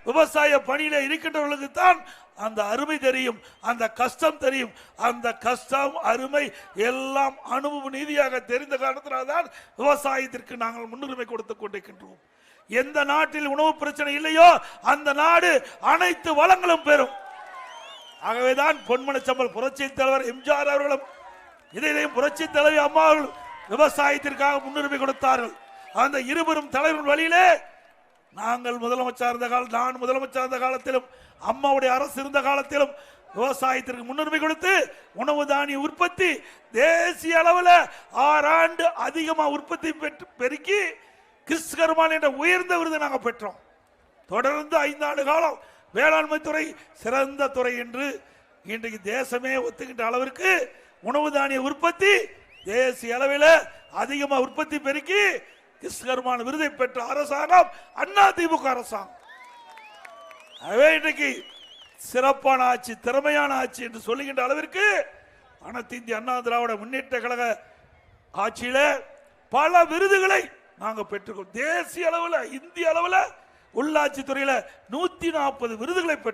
விவசாய பணியில இருக்கின்றவர்களுக்கு தான் அந்த அருமை தெரியும், அந்த கஷ்டம் தெரியும். அந்த கஷ்டம் அருமை எல்லாம் அனுபவ நீதியாக தெரிந்த காரணத்தினால்தான் விவசாயத்திற்கு நாங்கள் முன்னுரிமை கொடுத்துக் கொண்டிருக்கின்றோம். எந்த நாட்டில் உணவு பிரச்சனை இல்லையோ அந்த நாடு அனைத்து வளங்களும் பெறும். ஆகவேதான் பொன்மனச்சம்பல் புரட்சி தலைவர் எம்ஜிஆர் அவர்களும் இதையும் புரட்சி தலைவி அம்மா அவர்கள் விவசாயத்திற்காக முன்னுரிமை கொடுத்தார்கள். அந்த இருவரும் தலைவர்கள் வழியிலே நாங்கள் முதலமைச்சர் இருந்த காலம், நான் முதலமைச்சர் இருந்த காலத்திலும் அம்மாவுடைய அரசு இருந்த காலத்திலும் விவசாயத்திற்கு முன்னுரிமை கொடுத்து உணவு தானிய உற்பத்தி தேசிய அளவில் 6 ஆண்டு அதிகமாக உற்பத்தி பெருக்கி கிறிஸ்கர்மான் என்ற உயர்ந்த விருது நாங்கள் பெற்றோம். தொடர்ந்து 5 ஆண்டு காலம் வேளாண்மை துறை சிறந்த துறை என்று இன்றைக்கு தேசமே ஒத்துக்கின்ற அளவிற்கு உணவு தானிய உற்பத்தி தேசிய அளவில் அதிகமாக உற்பத்தி பெருக்கி கிறிஸ்கர்மான் விருதை பெற்ற அரசாங்கம் அதிமுக அரசாங்கம். இன்றைக்கு சிறப்பான ஆட்சி, திறமையான ஆட்சி என்று சொல்லுகின்ற அளவிற்கு அனைத்து இந்திய அண்ணா திராவிட முன்னேற்ற கழக ஆட்சியில பல விருதுகளை நாங்கள் பெற்றுக்கொண்டோம். தேசிய அளவில், இந்திய அளவில் உள்ளாட்சி துறையில 140 விருதுகளை பெற்றோம்.